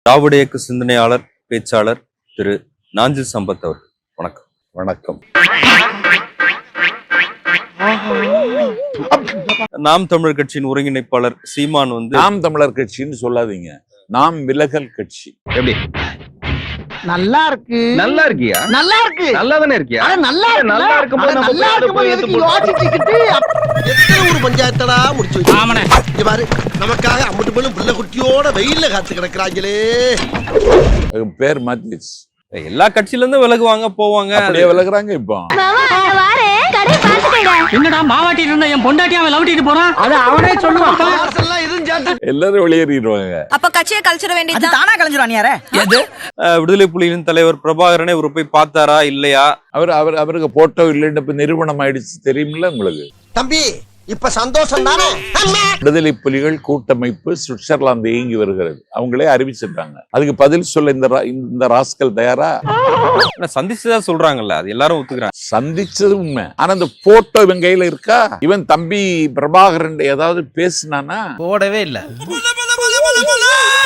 திராவிட இயக்க சிந்தனையாளர் பேச்சாளர் திரு நாஞ்சில் சம்பத் அவர்கள். வணக்கம். வணக்கம். நாம் தமிழர் கட்சியின் ஒருங்கிணைப்பாளர் சீமான் நாம் தமிழர் கட்சின்னு சொல்லாதீங்க, நாம் விலகல் கட்சி. எப்படி நல்லா இருக்கு? நல்லா இருக்கியா? நல்லா இருக்கு. நல்லா தானே இருக்கியா? நல்லா இருக்கும்போது எத்தனை ஒரு பஞ்சாயத்தடா முடிச்சு பாரு. நமக்காக அம்மட்டு போலும் பிள்ளை குட்டியோட வெயில்ல காத்து கிடக்குறாங்களே. பேர் மாத்திஸ். எல்லா கட்சியில இருந்து விலகுவாங்க போவாங்க, அப்படியே விலகுறாங்க. இப்போ என்னடா மாவாட்டிட்டு இருந்த என் பொண்டாட்டியா லவுட்டிட்டு போறான், அது அவனே சொல்லுவான். எல்லாரும் வெளியேறிடுவாங்க. அப்ப கட்சியை கழிச்சிட வேண்டியது தானா கலைஞ்சிருவான். யார விடுதலை புலிகளின் தலைவர் பிரபாகரனை ஒரு போய் பார்த்தாரா இல்லையா? அவருக்கு போட்டோ இல்லைன்னு நிரூபணம் ஆயிடுச்சு, தெரியுமில்ல உங்களுக்கு? தம்பி இப்ப சந்தோஷம் தானே? விடுதலை புலிகள் கூட்டமைப்பு சுவிட்சர்லாந்து இயங்கி வருகிறது, அவங்களே அறிவிச்சிருக்காங்க. அதுக்கு பதில் சொல்ல இந்த ராஸ்கல் தயாரா? சந்திச்சுதான் சொல்றாங்கல்ல, அது எல்லாரும் ஒத்துக்கிறாங்க. சந்திச்சது உண்மை. ஆனா அந்த போட்டோ இவன் கையில இருக்கா? இவன் தம்பி பிரபாகரன் ஏதாவது பேசினானா? போடவே இல்ல.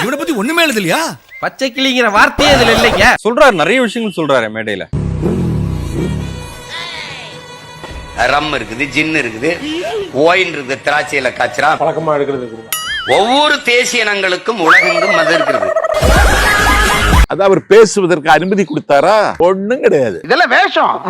இவனை பத்தி ஒண்ணுமே எழுது இல்லையா? பச்சை கிளிங்கிற வார்த்தையே இதுல இல்லைங்க. சொல்றாரு, நிறைய விஷயங்கள் சொல்றாரு மேடையில. ரம் இருக்குது, ஜின் இருக்குது, ஓயின் இருக்குது, திராட்சையில காய்ச்சறா பழக்கமா எடுக்கிறது. ஒவ்வொரு தேசிய இனங்களுக்கும் உலகெங்கும் அது இருக்கிறது. அது அவர் பேசுவதற்கு அனுமதி கொடுத்தாரா? ஒண்ணும் கிடையாது. இதெல்லாம்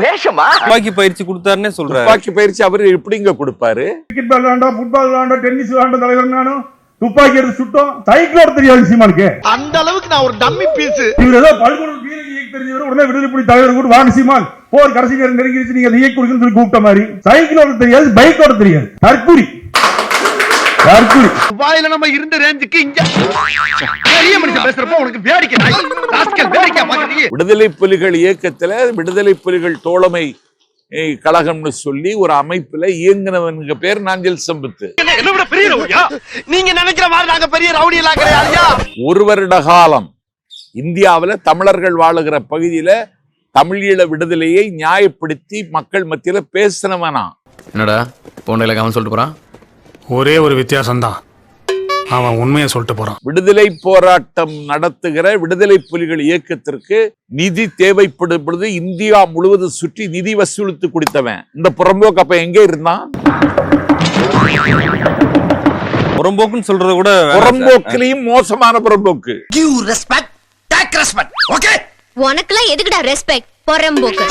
வேஷமா? துப்பாக்கி பயிற்சி கொடுத்தாருன்னே சொல்றாரு. துப்பாக்கி பயிற்சி அவரு எப்படிங்க கொடுப்பாரு? கிரிக்கெட் பால் விளையாண்டா, ஃபுட்பால் விளையாண்டா, டென்னிஸ் விளையாண்ட தலைவர் நானும் துப்பாக்கி எடுத்து சுட்டோம். சைக்கிள் தெரியாது சீமானுக்கு. அந்த அளவுக்கு நான் ஒரு டம்மி பீஸ். இவர் ஏதோ பல்குழு வீரர் இயக்க தெரிஞ்சவர் உடனே விடுதலை புலி தலைவர் கூட வாங்க சீமான் போர் கடைசி நேரம் நெருங்கிடுச்சு, நீங்க அதை இயக்க கொடுக்குன்னு சொல்லி கூப்பிட்ட மாதிரி. சைக்கிள் ஓட தெரியாது, பைக் ஓட தெரியாது. தற்குறி துபாயில நம்ம இருந்த ரேஞ்சுக்கு இங்க பெரிய மனுஷன் பேசுறப்ப உனக்கு வேடிக்கை பாக்குறீங்க. விடுதலை புலிகள் இயக்கத்துல விடுதலை புலிகள் தோழமை கழகம்னு சொல்லி ஒரு அமைப்புல இயங்குனவனுக்கு பேர் நாஞ்சில் சம்பத். என்ன விட பெரிய ரவுடியா? நீங்க நினைக்கிற மாதிரி நாங்க பெரிய ரவுடி எல்லாம் கிடையாதுயா. ஒரு வருட காலம் இந்தியாவில தமிழர்கள் வாழுகிற பகுதியில தமிழீழ விடுதலையை நியாயப்படுத்தி மக்கள் மத்தியில பேசினவனா. என்னடா போன்ல அவன் சொல்லிட்டு போறான்? ஒரே ஒரு வித்தியாசம் தான், அவன் உண்மையை சொல்லிட்டு போறான். விடுதலை போராட்டம் நடத்துகிற விடுதலை புலிகள் இயக்கத்திற்கு நிதி தேவைப்படும் பொழுது இந்தியா முழுவதும் சுற்றி நிதி வசூலித்து கொடுத்தவன் இந்த புறம்போக்கு அப்ப எங்க இருந்தான்? புறம்போக்குன்னு சொல்றத கூட புறம்போக்கிலையும் மோசமான புறம்போக்கு. Give respect, take respect. Okay? உனக்குலாம் எதுக்குடா ரெஸ்பெக்ட்? புறம்போக்கு.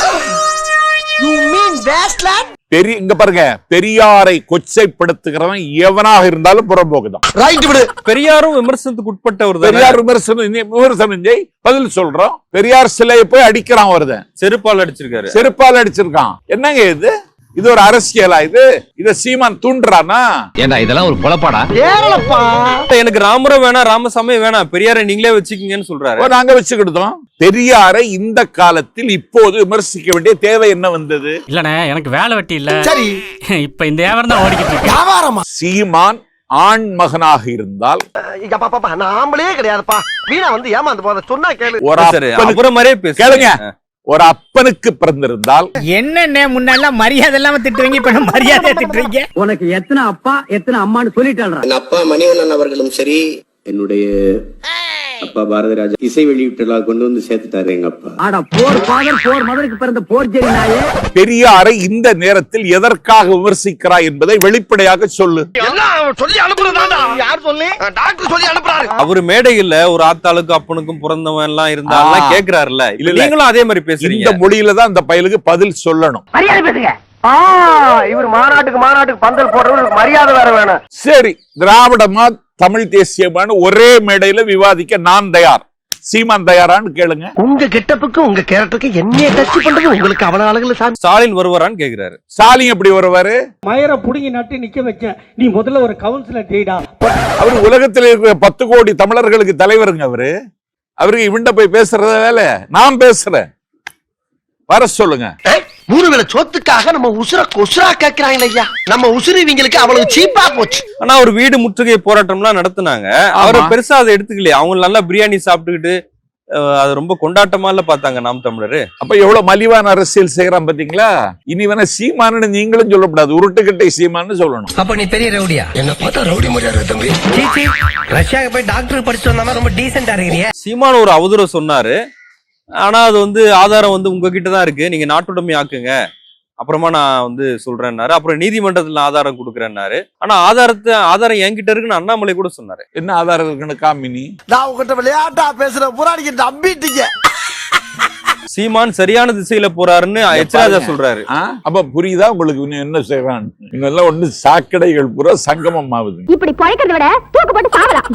You mean wasteland? இங்க பாருங்க, பெரியாரை கொச்சைப்படுத்துகிறவன் எவனாக இருந்தாலும் புறம்போக்கு தான். ரைட் விடு. பெரியாரும் விமர்சனத்துக்கு உட்பட்டவர். பெரியார் விமர்சனம் பதில் சொல்றோம். பெரியார் சிலையை போய் அடிக்கிறான், வருது செருப்பால் அடிச்சிருக்காரு. செருப்பால் அடிச்சிருக்கான். என்னங்க இது? இது ஒரு அரசியலா? இத சீமான் தூண்டுறானா? ஏண்டா இதெல்லாம் ஒரு பொளப்பாடா? ஏறலப்பா. எனக்கு ராமரம் வேணாம், ராமசாமி வேணாம், பெரியாரை நீங்களே வச்சுக்கீங்கன்னு சொல்றாரு. நாங்க வச்சுக்கிட்டோம். பெரியாரை இந்த காலத்தில் இப்போது விமர்சிக்க வேண்டிய தேவை என்ன வந்தது? இல்லனே, எனக்கு வேலை வெட்டி இல்ல. சரி, இப்ப இந்த வியாபாரம் தான் ஓடிக்கிட்டு இருக்கு. வியாபாரமா? சீமான் ஆண் மகனாக இருந்தால் நான் ஆம்பளே கிடையாதுப்பா. வீணா வந்து ஏமாந்து போற சொன்னா கேளு. ஒரு மாதிரியே பேசு. கேளுங்க. ஒரு அப்பனுக்கு பிறந்திருந்தால் என்னென்ன முன்னெல்லாம் மரியாதை இல்லாம திட்டுவீங்க, இப்ப மரியாதை திட்டுறீங்க. உனக்கு எத்தனை அப்பா எத்தனை அம்மான்னு சொல்லிட்டாங்க. என் அப்பா மணிவண்ணன் அவர்களும் சரி, என்னுடைய அப்பா பாரதிராஜா இசை வெளியீட்டுலா கொண்டு வந்து சேர்த்துட்டாரு எங்க அப்பா. ஆடா போர் ஃபாதர், போர் மதருக்கு பிறந்த போர் ஜெரி நாயே. பெரியாரை இந்த நேரத்தில் எதற்காக விமர்சிக்கிறாய் என்பதை வெளிப்படையாக சொல்லு. சொல்லி அனுப்புறதா? யார் சொல்லி? டாக்டர் சொல்லி அனுப்புறாரு. அவரு மேடையில ஒரு ஆத்தாளுக்கும் அப்பனுக்கும் பிறந்தவன் எல்லாம் இருந்தாலும் கேக்குறாருல்ல, நீங்களும் அதே மாதிரி பேசுறீங்க. இந்த மொழியில தான் அந்த பயலுக்கு பதில் சொல்லணும். மரியாதை பேசுங்க. இவர் மாநாட்டுக்கு பந்தல் போடுறவருக்கு மரியாதை வேற வேணும். சரி, திராவிடமா தமிழ் தேசியமான ஒரே மேடையில விவாதிக்க நான் தயார். சீமான் தயாரான்னு கேளுங்க. உங்க கெட்டப்புக்கு உங்க கேரக்டருக்கு என்ன டச் பண்றது உங்களுக்கு அவன ஆளுங்கள. ஸ்டாலின் வருவாரான்னு கேக்குறாரு. ஸ்டாலின் எப்படி வருவாரு? மயரை புடுங்கி நட்டு நிக்க வைக்க நீ முதல்ல ஒரு கவுன்சிலர் டீடா. அவரு உலகத்தில் இருக்கிற 10 கோடி தமிழர்களுக்கு தலைவருங்க. அவருக்கு இவன்ட போய் பேசுறத வேலை. நான் பேசுறேன், வர சொல்லுங்க. 3 வேளை சோத்துக்காக நம்ம உசுரா கேக்குறாங்க ஐயா. நம்ம உசுறு இவங்களுக்கு அவ்வளவு சீப்பா போச்சு. ஆனா ஒரு வீடு முற்றுகை போராட்டம் எல்லாம் நடத்துனாங்க. அவரை பெருசா அதை எடுத்துக்கலையே. அவங்க நல்லா பிரியாணி சாப்பிட்டுக்கிட்டு அது ரொம்ப கொண்டாட்டமா இல்ல பார்த்தாங்க நாம் தமிழரு. அப்ப எவ்வளவு மலிவான அரசியல் செய்யறான் பாத்தீங்களா? இனி வேணா சீமானு நீங்களும் சொல்லக்கூடாது, உருட்டுக்கட்டை சீமான்னு சொல்லணும். அப்ப நீ பெரிய ரவுடியா? என்ன பார்த்தா ரவுடி மாதிரியா இருக்கு தம்பி. சீச்சி, ரஷ்யாவுக்கு போய் டாக்டர் படிச்சு வந்தாம ரொம்ப டீசென்டா இருக்கிறியா? சீமான் ஒரு அவதூற சொன்னாரு. ஆனா அது ஆதாரம் உங்ககிட்ட தான் இருக்கு, நீங்க நாட்டுடைமை ஆக்குங்க, அப்புறமா நான் சொல்றேன்னாரு. அப்புறம் நீதிமன்றத்துல ஆதாரம் கொடுக்குறேன்னாரு. ஆனா ஆதாரம் என்கிட்ட இருக்குன்னு அண்ணாமலை கூட சொன்னாரு. என்ன ஆதாரம் இருக்குன்னு காமினி. நான் உங்ககிட்ட விளையாட்டா பேசுற புறாடிக்கு நம்பிட்டீங்க. சீமான் சரியான திசையில போறாருன்னு எச்ராஜா சொல்றாரு. அப்ப புரியுதா உங்களுக்கு இன்னும் என்ன செய்யறான்? இன்னெல்லாம் ஒண்ணு சாக்கடைகள் பூரா சங்கமம் ஆகுது. இப்படி பழைக்கிறத விட தூக்கு போட்டு சாவலாம்.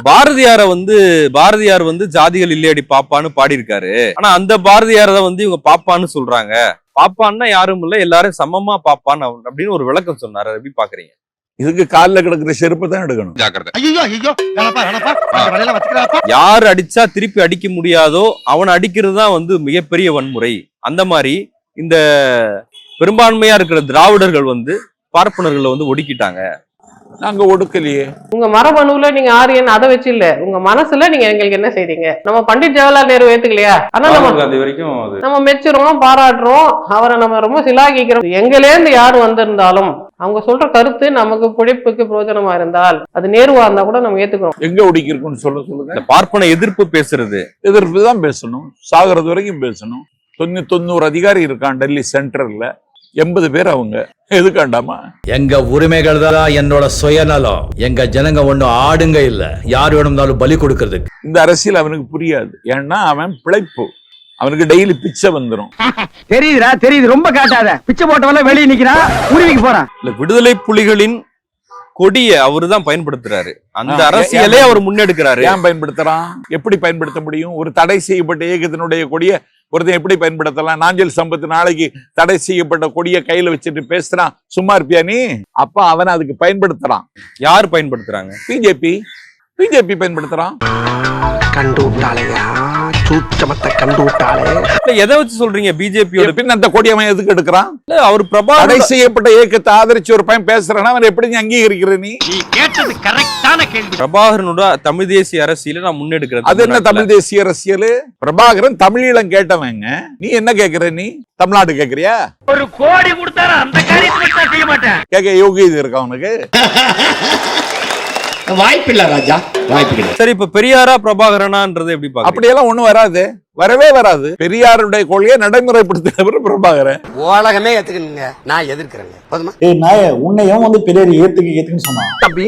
பாரதியார் ஜாதிகள் இல்லையடி பாப்பான்னு பாடி இருக்காரு. ஆனா அந்த பாரதியார தான் இவங்க பாப்பான்னு சொல்றாங்க. பாப்பான்னா யாரும் இல்ல, எல்லாரும் சமமா பாப்பான்னு அப்படின்னு ஒரு விளக்கம் சொன்னாரு. எப்படி பாக்குறீங்க? இதுக்கு காலில் கிடக்குற செருப்பு தான் எடுக்கணும். யார் அடிச்சா திருப்பி அடிக்க முடியாதோ அவனை அடிக்கிறது தான் மிகப்பெரிய வன்முறை. அந்த மாதிரி இந்த பெரும்பான்மையா இருக்கிற திராவிடர்கள் பார்ப்பனர்களை ஒடுக்கிட்டாங்க. நாங்க ஒடுக்கலையே. உங்க மரபணுல நீங்க ஆரியன் அதை வச்சு இல்ல, உங்க மனசுல நீங்க எங்களுக்கு என்ன செய்றீங்க? நம்ம பண்டிட் ஜவஹர்லால் நேரு ஏத்துக்கலையா? ஆனா நம்ம மெச்சுறோம், பாராட்டுறோம், அவரை நம்ம ரொம்ப சிலாகிக்கிறோம். எங்களேந்து யார் வந்திருந்தாலும் அவங்க சொல்ற கருத்து நமக்கு பிழைப்புக்கு பிரயோஜனமா இருந்தால் அது நேருவா இருந்தா கூட நம்ம ஏத்துக்கிறோம். எங்க ஒடுக்கி இருக்குன்னு சொல்லுங்க. பார்ப்பன எதிர்ப்பு பேசுறது, எதிர்ப்பு தான் பேசணும், சாகிறது வரைக்கும் பேசணும். 90 அதிகாரி இருக்கான் டெல்லி சென்ட்ரல்ல, 80 பேர் அவங்க எதுக்காண்டாமா? எங்க உரிமைகள் தான் என்னோட சுயநலம். எங்க ஜனங்க ஒண்ணும் ஆடுங்க இல்ல, யார் வேணும்னாலும் பலி கொடுக்கறதுக்கு. இந்த அரசியல் அவனுக்கு புரியாது. ஏன்னா அவன் பிழைப்பு, அவனுக்கு டெய்லி பிச்சை வந்துடும். தெரியுதுடா, தெரியுது. ரொம்ப காட்டாத. பிச்சை போட்டவெல்லாம் வெளியே நிக்கிறான், உரிமைக்கு போறான். இல்ல, விடுதலை புலிகளின் கொடியை அவருதான் பயன்படுத்துறாரு. அந்த அரசியலே அவர் முன்னெடுக்கிறாரு. ஏன் பயன்படுத்துறான்? எப்படி பயன்படுத்த முடியும்? ஒரு தடை செய்யப்பட்ட இயக்கத்தினுடைய கொடியை ஒருத்தன் எப்படி பயன்படுத்தலாம்? நாஞ்சில் சம்பத் நாளைக்கு தடை செய்யப்பட்ட கொடியை கையில வச்சுட்டு பேசுறான், சும்மா இருப்பியா நீ? அப்ப அவன் அதுக்கு பயன்படுத்துறான். யார் பயன்படுத்துறாங்க? பிஜேபி பயன்படுத்துறான். கண்டு விட்டாளையா, சூச்சமத்தை கண்டு விட்டாளே. எதை வச்சு சொல்றீங்க? பிஜேபியோட பின் அந்த கொடி அவன் எதுக்கு எடுக்கிறான்? அவர் தடை செய்யப்பட்ட இயக்கத்தை ஆதரிச்சு ஒரு பையன் பேசுறான், அவன் எப்படி அங்கீகரிக்கிற? நீ கேட்டது கரெக்டான கேள்வி. பிரபாகரனோட தமிழ் தேசிய அரசியல நான் முன்னெடுக்கிறேன். அது என்ன தமிழ் தேசிய அரசியல்? பிரபாகரன் தமிழீழம் கேட்டவங்க, நீ என்ன கேக்குற? நீ தமிழ்நாடு கேக்குறியா? ஒரு கோடி கொடுத்தாரு அந்த காரியத்தை செய்ய மாட்டேன். கேட்க யோகியது இருக்கா அவனுக்கு? வாய்ப்பில்லை ராஜா, வாய்ப்பில்லை. சரி, இப்ப பெரியாரா பிரபாகரனான்றது எப்படி பாக்க? அப்படியெல்லாம் ஒண்ணும் வராது, வரவே வராது. பெரியாருடைய கொள்கையை நடைமுறைப்படுத்தினவர் பிரபாகரன். உலகமே ஏத்துக்கணுங்க, நான் எதிர்க்கிறேங்க. போதுமா? உன்னையும் பெரியார் ஏத்துக்குன்னு சொன்னான். தம்பி,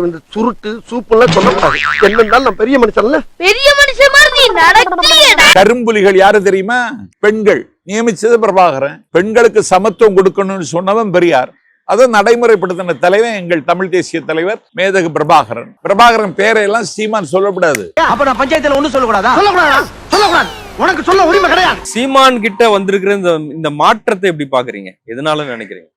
இந்த சுருட்டு சூப்பெல்லாம் சொல்லக்கூடாது. என்ன இருந்தாலும் நான் பெரிய மனுஷன்ல. பெரிய மனுஷன் மாதிரி நீ நடத்தியடா. கரும்புலிகள் யாரு தெரியுமா? பெண்கள். நியமிச்சது பிரபாகரன். பெண்களுக்கு சமத்துவம் கொடுக்கணும்னு சொன்னவன் பெரியார். அதை நடைமுறைப்படுத்தின தலைவன் எங்கள் தமிழ் தேசிய தலைவர் மேதகு பிரபாகரன். பிரபாகரன் பேரையெல்லாம் சீமான் சொல்லக்கூடாது. அப்ப நான் பஞ்சாயத்துல ஒண்ணும் சொல்லக்கூடாதா? சொல்லக்கூடாது. உனக்கு சொல்ல உரிமை கிடையாது. சீமான் கிட்ட வந்திருக்கிற இந்த மாற்றத்தை எப்படி பாக்குறீங்க? எதனால நினைக்கிறீங்க?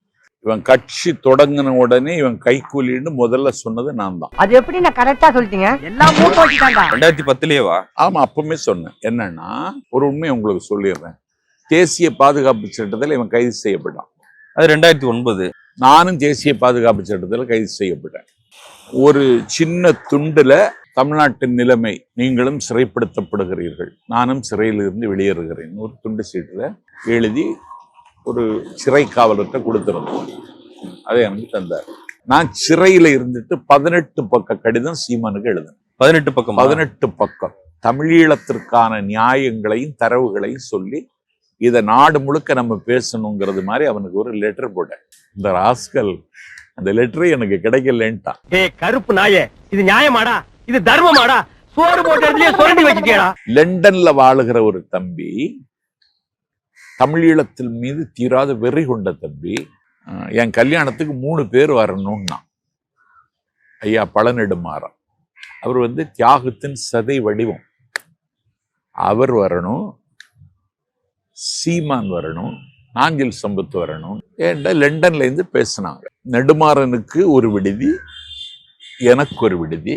இவன் கட்சி தொடங்கின உடனே இவன் கைக்கூலின்னு முதல்ல சொன்னது நான் தான். அது எப்படி நான் கரெக்டா சொல்லிட்டீங்க? எல்லாம் மூட்டை வச்சுட்டாங்க. 2010 ஆமா, அப்பவுமே சொன்னேன். என்னன்னா, ஒரு உண்மை உங்களுக்கு சொல்லிடுறேன். தேசிய பாதுகாப்பு சட்டத்தில் இவன் கைது செய்யப்பட்டான். அது 2009. நானும் தேசிய பாதுகாப்பு சட்டத்தில் கைது செய்யப்பட்டேன். ஒரு சின்ன துண்டுல தமிழ்நாட்டின் நிலைமை, நீங்களும் சிறைப்படுத்தப்படுகிறீர்கள், நானும் சிறையிலிருந்து வெளியேறுகிறேன், ஒரு துண்டு சீட்டுல எழுதி ஒரு சிறை காவலர்கிட்ட கொடுத்திருந்தோம். அதை எனக்கு தந்தார். நான் சிறையில இருந்துட்டு 18 பக்க கடிதம் சீமானுக்கு எழுதினேன். 18 பக்கம் தமிழீழத்திற்கான நியாயங்களையும் தரவுகளையும் சொல்லி இதை நாடு முழுக்க நம்ம பேசணுங்கிறது மாதிரி அவனுக்கு ஒரு லெட்டர் போட்டேன். இந்த ராஸ்கல் அந்த லெட்டரை எனக்கு கிடைக்கலன்ட்டான். கருப்பு நாயே, இது நியாயமாடா? இது தர்மமாடா? சோறு போட்டதுலயே சுரண்டி வச்சுட்டியாடா? லண்டன்ல வாழுகிற ஒரு தம்பி, தமிழீழத்தின் மீது தீராத வெறி கொண்ட தம்பி, என் கல்யாணத்துக்கு 3 பேர் வரணும்னா, ஐயா பழநெடுமாறன், அவர் தியாகத்தின் சதை வடிவம், அவர் வரணும், சீமான் வரணும், நாஞ்சில் சம்பத் வரணும். ஏன்டா லண்டன்ல இருந்து பேசினாங்க. நெடுமாறனுக்கு ஒரு விடுதி, எனக்கு ஒரு விடுதி,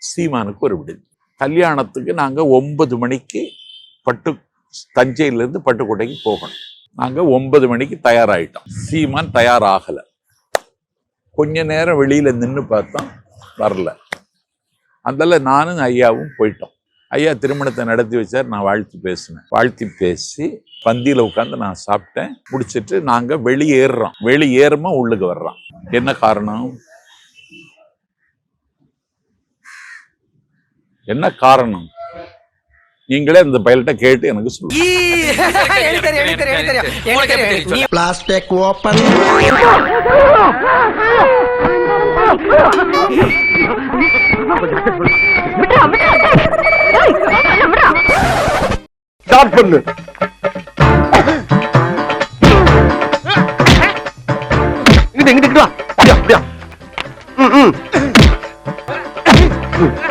சீமானுக்கு ஒரு விடுதி. கல்யாணத்துக்கு நாங்க 9 மணிக்கு தஞ்சையிலிருந்து பட்டுக்கோட்டைக்கு போகணும். நாங்க 9 மணிக்கு தயாராயிட்டோம். சீமான் தயாராகல. கொஞ்ச நேரம் வெளியில நின்று பார்த்தோம், வரல. அதனால நானும் ஐயாவும் போயிட்டோம். ஐயா திருமணத்தை நடத்தி வச்சார். நான் வாழ்த்து பேசினேன். வாழ்த்தி பேசி பந்தியில உட்காந்து நான் சாப்பிட்டேன். முடிச்சிட்டு நாங்க வெளியேறுறோம். வெளியேறமா உள்ளுக்கு வர்றோம். என்ன காரணம்? என்ன காரணம்? நீங்களே இந்த பைலட்ட கேட்டு எனக்கு சொல்லுங்க. Plastic open. ஸ்டார்ட் பண்ணு. இங்கிட்டு வா. அப்படியா?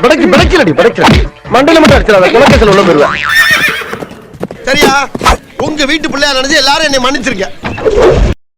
படைக்கல மண்டல மட்டும் அடிச்சிடாத. குலக்கேசல் உள்ள போயிருவேன். சரியா? உங்க வீட்டு பிள்ளையா நினைச்சு எல்லாரும் என்னை மன்னிச்சிருக்க.